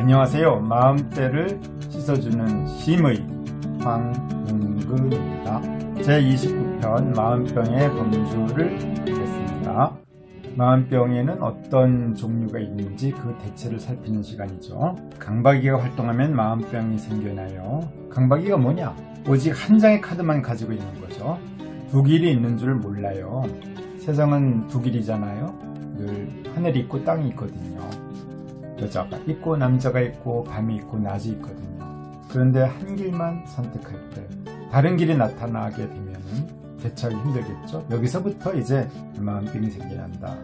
안녕하세요. 마음때를 씻어주는 심의 황웅근입니다. 제29편 마음병의 범주를 보겠습니다. 마음병에는 어떤 종류가 있는지 그 대체를 살피는 시간이죠. 강박이가 활동하면 마음병이 생겨나요. 강박이가 뭐냐? 오직 한 장의 카드만 가지고 있는 거죠. 두 길이 있는 줄 몰라요. 세상은 두 길이잖아요. 늘 하늘이 있고 땅이 있거든요. 여자가 있고 남자가 있고 밤이 있고 낮이 있거든요. 그런데 한 길만 선택할 때 다른 길이 나타나게 되면 대처하기 힘들겠죠. 여기서부터 이제 마음병이 생겨난다.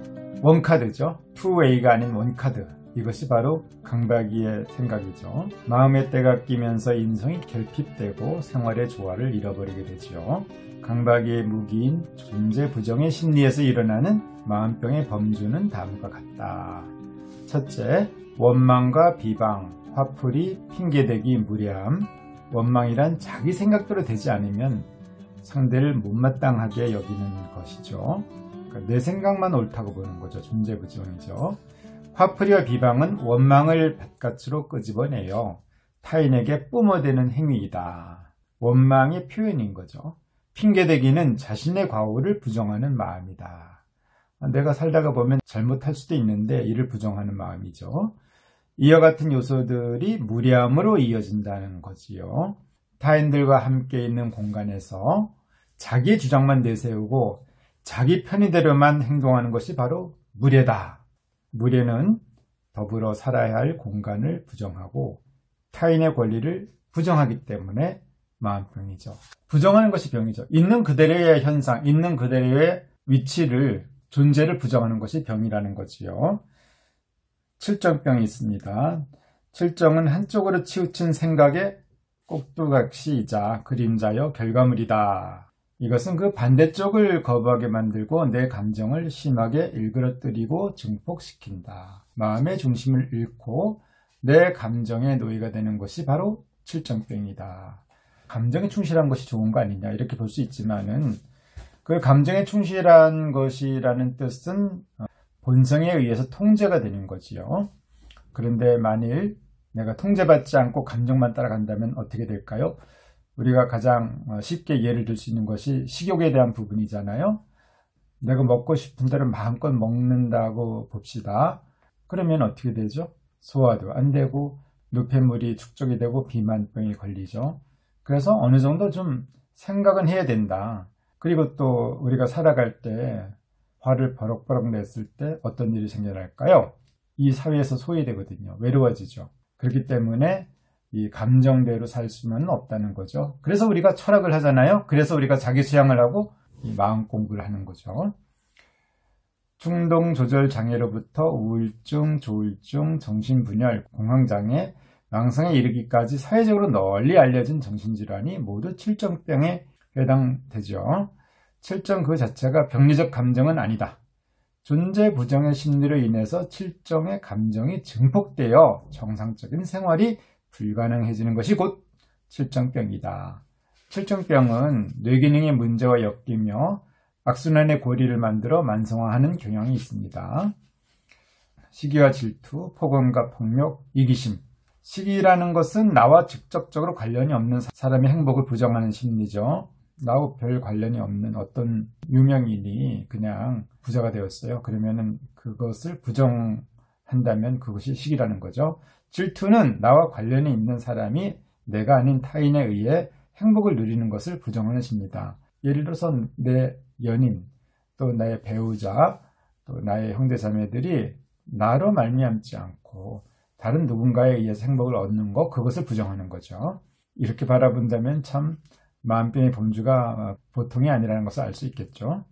원카드죠. 투웨이가 아닌 원카드. 이것이 바로 강박이의 생각이죠. 마음의 때가 끼면서 인성이 결핍되고 생활의 조화를 잃어버리게 되죠. 강박이의 무기인 존재 부정의 심리에서 일어나는 마음병의 범주는 다음과 같다. 첫째, 원망과 비방, 화풀이, 핑계대기, 무례함. 원망이란 자기 생각대로 되지 않으면 상대를 못마땅하게 여기는 것이죠. 그러니까 내 생각만 옳다고 보는 거죠. 존재부정이죠. 화풀이와 비방은 원망을 바깥으로 끄집어내요. 타인에게 뿜어대는 행위이다. 원망의 표현인 거죠. 핑계대기는 자신의 과오를 부정하는 마음이다. 내가 살다가 보면 잘못할 수도 있는데 이를 부정하는 마음이죠. 이와 같은 요소들이 무례함으로 이어진다는 거지요. 타인들과 함께 있는 공간에서 자기의 주장만 내세우고 자기 편의대로만 행동하는 것이 바로 무례다. 무례는 더불어 살아야 할 공간을 부정하고 타인의 권리를 부정하기 때문에 마음병이죠. 부정하는 것이 병이죠. 있는 그대로의 현상, 있는 그대로의 위치를, 존재를 부정하는 것이 병이라는 거지요. 칠정병이 있습니다. 칠정은 한쪽으로 치우친 생각의 꼭두각시이자 그림자여 결과물이다. 이것은 그 반대쪽을 거부하게 만들고 내 감정을 심하게 일그러뜨리고 증폭시킨다. 마음의 중심을 잃고 내 감정의 노예가 되는 것이 바로 칠정병이다. 감정에 충실한 것이 좋은 거 아니냐 이렇게 볼 수 있지만은 그 감정에 충실한 것이라는 뜻은 본성에 의해서 통제가 되는 거지요. 그런데 만일 내가 통제받지 않고 감정만 따라간다면 어떻게 될까요? 우리가 가장 쉽게 예를 들 수 있는 것이 식욕에 대한 부분이잖아요. 내가 먹고 싶은 대로 마음껏 먹는다고 봅시다. 그러면 어떻게 되죠? 소화도 안 되고 노폐물이 축적이 되고 비만병이 걸리죠. 그래서 어느 정도 좀 생각은 해야 된다. 그리고 또 우리가 살아갈 때 화를 버럭버럭 냈을 때 어떤 일이 생겨날까요? 이 사회에서 소외되거든요. 외로워지죠. 그렇기 때문에 이 감정대로 살 수는 없다는 거죠. 그래서 우리가 철학을 하잖아요. 그래서 우리가 자기 수양을 하고 이 마음 공부를 하는 거죠. 충동 조절 장애로부터 우울증, 조울증, 정신분열, 공황장애, 망성에 이르기까지 사회적으로 널리 알려진 정신질환이 모두 칠정병에 해당되죠. 칠정 그 자체가 병리적 감정은 아니다. 존재 부정의 심리로 인해서 칠정의 감정이 증폭되어 정상적인 생활이 불가능해지는 것이 곧 칠정병이다. 칠정병은 뇌기능의 문제와 엮이며 악순환의 고리를 만들어 만성화하는 경향이 있습니다. 시기와 질투, 폭언과 폭력, 이기심. 시기라는 것은 나와 직접적으로 관련이 없는 사람의 행복을 부정하는 심리죠. 나와 별 관련이 없는 어떤 유명인이 그냥 부자가 되었어요. 그러면은 그것을 부정한다면 그것이 시기라는 거죠. 질투는 나와 관련이 있는 사람이 내가 아닌 타인에 의해 행복을 누리는 것을 부정하는 심리다. 예를 들어서 내 연인, 또 나의 배우자, 또 나의 형제자매들이 나로 말미암지 않고 다른 누군가에 의해서 행복을 얻는 것, 그것을 부정하는 거죠. 이렇게 바라본다면 참 마음병의 범주가 보통이 아니라는 것을 알 수 있겠죠.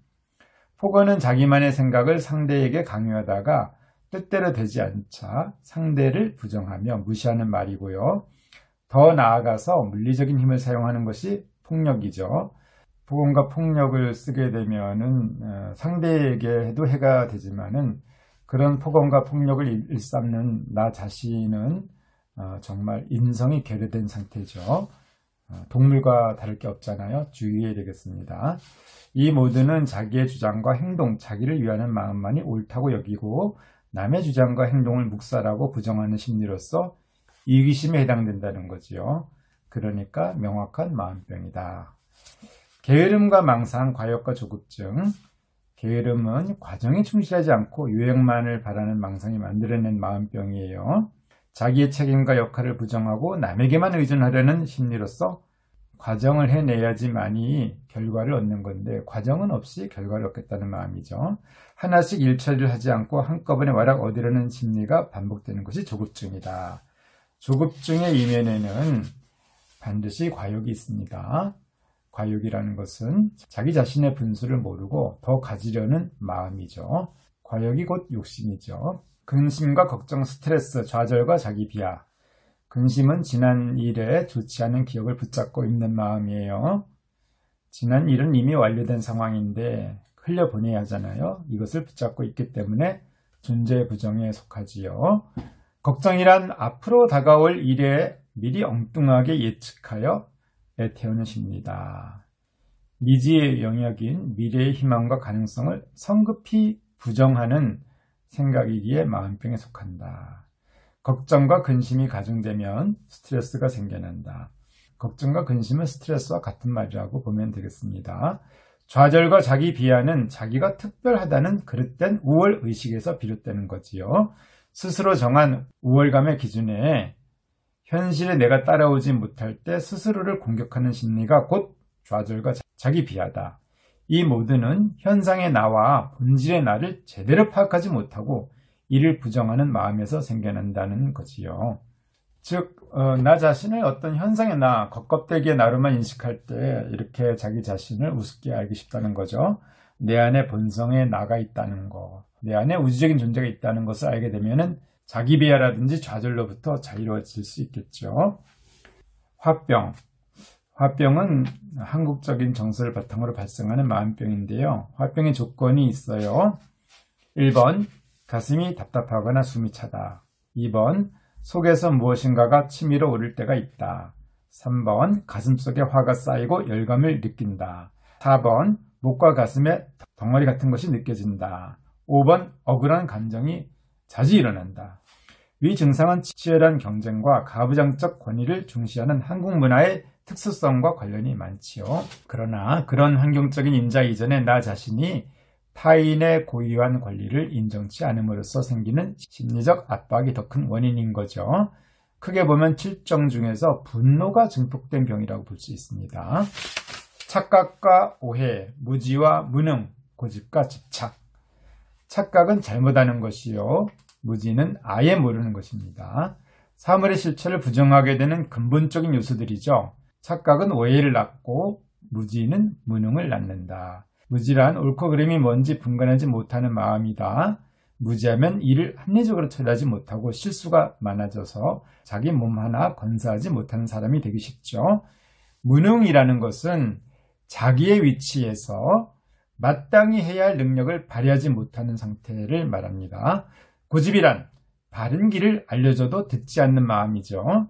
폭언은 자기만의 생각을 상대에게 강요하다가 뜻대로 되지 않자 상대를 부정하며 무시하는 말이고요. 더 나아가서 물리적인 힘을 사용하는 것이 폭력이죠. 폭언과 폭력을 쓰게 되면은 상대에게도 해가 되지만은 그런 폭언과 폭력을 일삼는 나 자신은 정말 인성이 결여된 상태죠. 동물과 다를 게 없잖아요. 주의해야 되겠습니다. 이 모두는 자기의 주장과 행동, 자기를 위하는 마음만이 옳다고 여기고 남의 주장과 행동을 묵살하고 부정하는 심리로서 이기심에 해당된다는 거지요. 그러니까 명확한 마음병이다. 게으름과 망상, 과욕과 조급증. 게으름은 과정에 충실하지 않고 유행만을 바라는 망상이 만들어낸 마음병이에요. 자기의 책임과 역할을 부정하고 남에게만 의존하려는 심리로서 과정을 해내야지만이 결과를 얻는 건데 과정은 없이 결과를 얻겠다는 마음이죠. 하나씩 일처리를 하지 않고 한꺼번에 와락 얻으려는 심리가 반복되는 것이 조급증이다. 조급증의 이면에는 반드시 과욕이 있습니다. 과욕이라는 것은 자기 자신의 분수를 모르고 더 가지려는 마음이죠. 과욕이 곧 욕심이죠. 근심과 걱정, 스트레스, 좌절과 자기 비하. 근심은 지난 일에 좋지 않은 기억을 붙잡고 있는 마음이에요. 지난 일은 이미 완료된 상황인데 흘려보내야 하잖아요. 이것을 붙잡고 있기 때문에 존재 부정에 속하지요. 걱정이란 앞으로 다가올 일에 미리 엉뚱하게 예측하여 애태우는 심리다. 미지의 영역인 미래의 희망과 가능성을 성급히 부정하는 생각이기에 마음병에 속한다. 걱정과 근심이 가중되면 스트레스가 생겨난다. 걱정과 근심은 스트레스와 같은 말이라고 보면 되겠습니다. 좌절과 자기 비하는 자기가 특별하다는 그릇된 우월의식에서 비롯되는 거지요. 스스로 정한 우월감의 기준에 현실에 내가 따라오지 못할 때 스스로를 공격하는 심리가 곧 좌절과 자기 비하다. 이 모두는 현상의 나와 본질의 나를 제대로 파악하지 못하고 이를 부정하는 마음에서 생겨난다는 거지요. 즉, 나 자신을 어떤 현상의 나, 겉껍데기의 나로만 인식할 때 이렇게 자기 자신을 우습게 알기 쉽다는 거죠. 내 안에 본성의 나가 있다는 거, 내 안에 우주적인 존재가 있다는 것을 알게 되면은 자기 비하라든지 좌절로부터 자유로워질 수 있겠죠. 화병. 화병은 한국적인 정서를 바탕으로 발생하는 마음병인데요. 화병의 조건이 있어요. 1번, 가슴이 답답하거나 숨이 차다. 2번, 속에서 무엇인가가 치밀어 오를 때가 있다. 3번, 가슴속에 화가 쌓이고 열감을 느낀다. 4번, 목과 가슴에 덩어리 같은 것이 느껴진다. 5번, 억울한 감정이 자주 일어난다. 위 증상은 치열한 경쟁과 가부장적 권위를 중시하는 한국 문화의 특수성과 관련이 많지요. 그러나 그런 환경적인 인자 이전에 나 자신이 타인의 고유한 권리를 인정치 않음으로써 생기는 심리적 압박이 더 큰 원인인 거죠. 크게 보면 7정 중에서 분노가 증폭된 병이라고 볼 수 있습니다. 착각과 오해, 무지와 무능, 고집과 집착. 착각은 잘못하는 것이요. 무지는 아예 모르는 것입니다. 사물의 실체를 부정하게 되는 근본적인 요소들이죠. 착각은 오해를 낳고 무지는 무능을 낳는다. 무지란 옳고 그름이 뭔지 분간하지 못하는 마음이다. 무지하면 일을 합리적으로 처리하지 못하고 실수가 많아져서 자기 몸 하나 건사하지 못하는 사람이 되기 쉽죠. 무능이라는 것은 자기의 위치에서 마땅히 해야 할 능력을 발휘하지 못하는 상태를 말합니다. 고집이란 바른 길을 알려줘도 듣지 않는 마음이죠.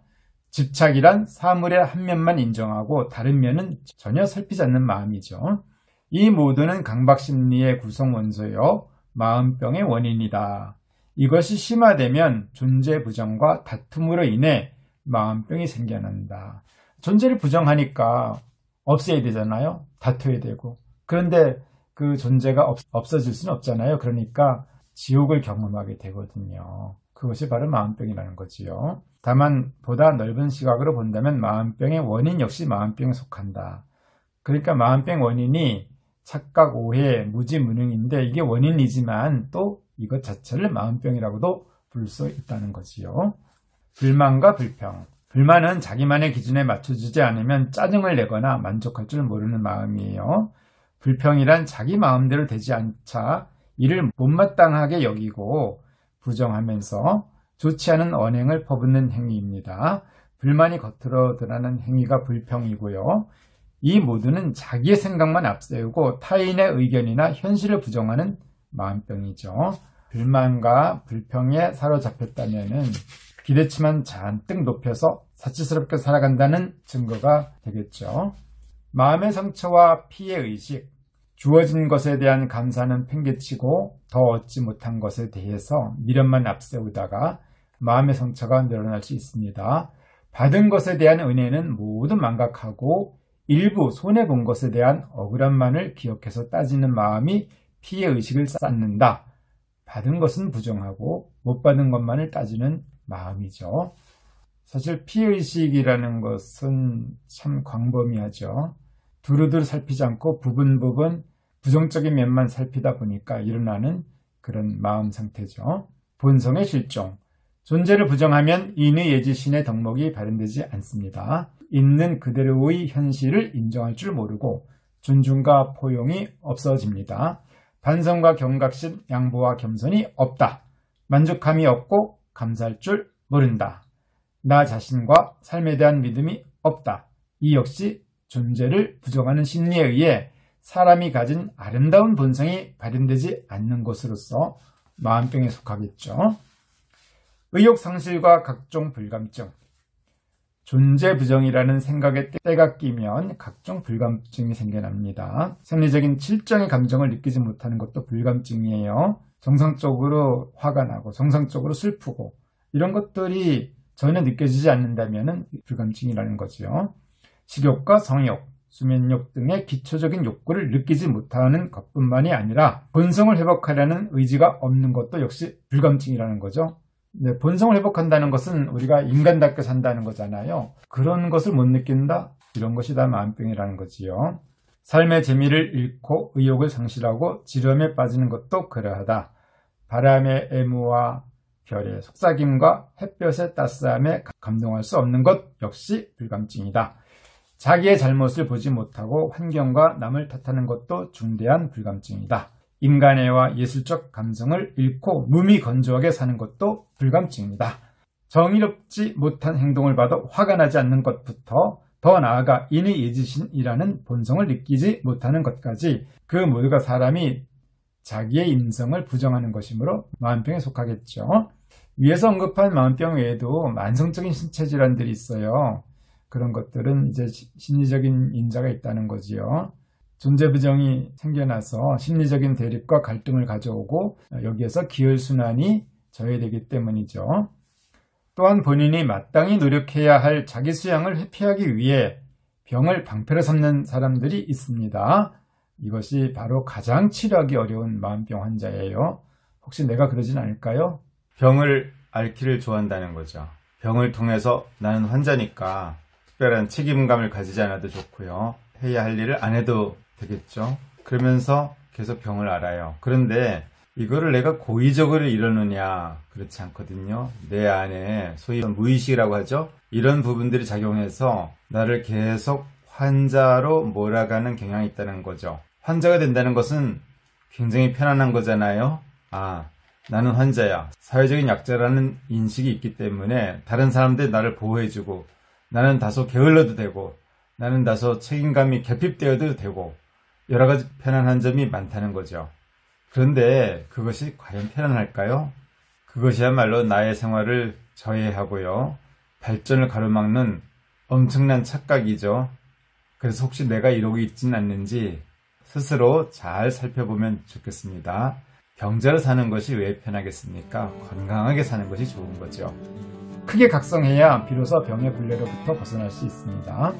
집착이란 사물의 한 면만 인정하고 다른 면은 전혀 살피지 않는 마음이죠. 이 모두는 강박심리의 구성 원소요, 마음병의 원인이다. 이것이 심화되면 존재 부정과 다툼으로 인해 마음병이 생겨난다. 존재를 부정하니까 없애야 되잖아요. 다퉈야 되고. 그런데 그 존재가 없어질 수는 없잖아요. 그러니까 지옥을 경험하게 되거든요. 그것이 바로 마음병이라는 거지요. 다만 보다 넓은 시각으로 본다면 마음병의 원인 역시 마음병에 속한다. 그러니까 마음병 원인이 착각, 오해, 무지, 무능인데 이게 원인이지만 또 이것 자체를 마음병이라고도 부를 수 있다는 거지요. 불만과 불평. 불만은 자기만의 기준에 맞춰주지 않으면 짜증을 내거나 만족할 줄 모르는 마음이에요. 불평이란 자기 마음대로 되지 않자 이를 못마땅하게 여기고 부정하면서 좋지 않은 언행을 퍼붓는 행위입니다. 불만이 겉으로 드러나는 행위가 불평이고요. 이 모두는 자기의 생각만 앞세우고 타인의 의견이나 현실을 부정하는 마음병이죠. 불만과 불평에 사로잡혔다면 기대치만 잔뜩 높여서 사치스럽게 살아간다는 증거가 되겠죠. 마음의 상처와 피해 의식, 주어진 것에 대한 감사는 팽개치고 더 얻지 못한 것에 대해서 미련만 앞세우다가 마음의 상처가 늘어날 수 있습니다. 받은 것에 대한 은혜는 모두 망각하고 일부 손해본 것에 대한 억울함만을 기억해서 따지는 마음이 피해의식을 쌓는다. 받은 것은 부정하고 못 받은 것만을 따지는 마음이죠. 사실 피해의식이라는 것은 참 광범위하죠. 두루두루 살피지 않고 부분 부정적인 면만 살피다 보니까 일어나는 그런 마음 상태죠. 본성의 실종. 존재를 부정하면 인의 예지신의 덕목이 발현되지 않습니다. 있는 그대로의 현실을 인정할 줄 모르고 존중과 포용이 없어집니다. 반성과 경각심, 양보와 겸손이 없다. 만족함이 없고 감사할 줄 모른다. 나 자신과 삶에 대한 믿음이 없다. 이 역시 존재를 부정하는 심리에 의해 사람이 가진 아름다운 본성이 발현되지 않는 것으로서 마음병에 속하겠죠. 의욕상실과 각종 불감증. 존재 부정이라는 생각에 때가 끼면 각종 불감증이 생겨납니다. 생리적인 칠정의 감정을 느끼지 못하는 것도 불감증이에요. 정상적으로 화가 나고 정상적으로 슬프고 이런 것들이 전혀 느껴지지 않는다면 불감증이라는 거죠. 식욕과 성욕, 수면욕 등의 기초적인 욕구를 느끼지 못하는 것뿐만이 아니라 본성을 회복하려는 의지가 없는 것도 역시 불감증이라는 거죠. 네, 본성을 회복한다는 것은 우리가 인간답게 산다는 거잖아요. 그런 것을 못 느낀다? 이런 것이 다 마음병이라는 거지요. 삶의 재미를 잃고 의욕을 상실하고 지렴에 빠지는 것도 그러하다. 바람의 애무와 별의 속삭임과 햇볕의 따스함에 감동할 수 없는 것 역시 불감증이다. 자기의 잘못을 보지 못하고 환경과 남을 탓하는 것도 중대한 불감증이다. 인간애와 예술적 감성을 잃고 무미건조하게 사는 것도 불감증이다. 정의롭지 못한 행동을 봐도 화가 나지 않는 것부터 더 나아가 인의 예지신이라는 본성을 느끼지 못하는 것까지 그 모두가 사람이 자기의 인성을 부정하는 것이므로 마음병에 속하겠죠. 위에서 언급한 마음병 외에도 만성적인 신체 질환들이 있어요. 그런 것들은 이제 심리적인 인자가 있다는 거지요. 존재 부정이 생겨나서 심리적인 대립과 갈등을 가져오고 여기에서 기혈순환이 저해되기 때문이죠. 또한 본인이 마땅히 노력해야 할 자기 수양을 회피하기 위해 병을 방패로 삼는 사람들이 있습니다. 이것이 바로 가장 치료하기 어려운 마음병 환자예요. 혹시 내가 그러진 않을까요? 병을 앓기를 좋아한다는 거죠. 병을 통해서 나는 환자니까 특별한 책임감을 가지지 않아도 좋고요. 해야 할 일을 안 해도 되겠죠. 그러면서 계속 병을 앓아요. 그런데 이거를 내가 고의적으로 이러느냐? 그렇지 않거든요. 내 안에 소위 무의식이라고 하죠. 이런 부분들이 작용해서 나를 계속 환자로 몰아가는 경향이 있다는 거죠. 환자가 된다는 것은 굉장히 편안한 거잖아요. 아, 나는 환자야. 사회적인 약자라는 인식이 있기 때문에 다른 사람들이 나를 보호해주고 나는 다소 게을러도 되고 나는 다소 책임감이 결핍되어도 되고 여러 가지 편안한 점이 많다는 거죠. 그런데 그것이 과연 편안할까요? 그것이야말로 나의 생활을 저해하고요. 발전을 가로막는 엄청난 착각이죠. 그래서 혹시 내가 이러고 있지는 않는지 스스로 잘 살펴보면 좋겠습니다. 병자로 사는 것이 왜 편하겠습니까? 건강하게 사는 것이 좋은 거죠. 크게 각성해야 비로소 병의 굴레로부터 벗어날 수 있습니다.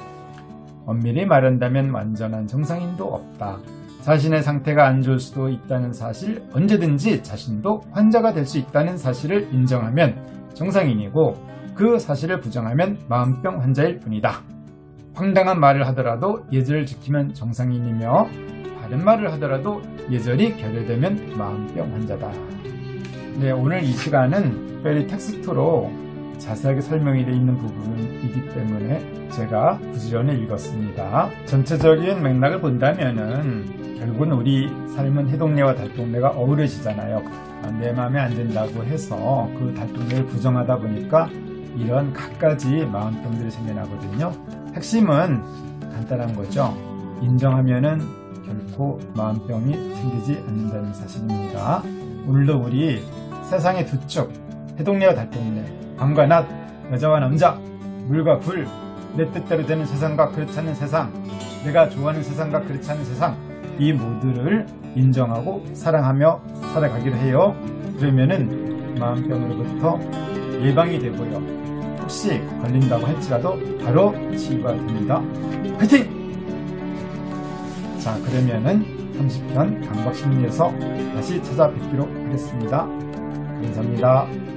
엄밀히 말한다면 완전한 정상인도 없다. 자신의 상태가 안 좋을 수도 있다는 사실, 언제든지 자신도 환자가 될 수 있다는 사실을 인정하면 정상인이고 그 사실을 부정하면 마음병 환자일 뿐이다. 황당한 말을 하더라도 예절을 지키면 정상인이며 바른 말을 하더라도 예절이 결여되면 마음병 환자다. 네, 오늘 이 시간은 특별히 텍스트로 자세하게 설명이 되어 있는 부분이기 때문에 제가 부지런히 읽었습니다. 전체적인 맥락을 본다면은 결국은 우리 삶은 해동내와 달동내가 어우러지잖아요. 내 마음에 안 든다고 해서 그 달동내를 부정하다 보니까 이런 갖가지 마음병들이 생겨나거든요. 핵심은 간단한 거죠. 인정하면은 결코 마음병이 생기지 않는다는 사실입니다. 오늘도 우리 세상의 두 축, 해동내와 달동내, 밤과 낮, 여자와 남자, 물과 불, 내 뜻대로 되는 세상과 그렇지 않은 세상, 내가 좋아하는 세상과 그렇지 않은 세상, 이 모두를 인정하고 사랑하며 살아가기로 해요. 그러면은 마음병으로부터 예방이 되고요. 혹시 걸린다고 할지라도 바로 치유가 됩니다. 화이팅! 자, 그러면은 30편 강박심리에서 다시 찾아뵙기로 하겠습니다. 감사합니다.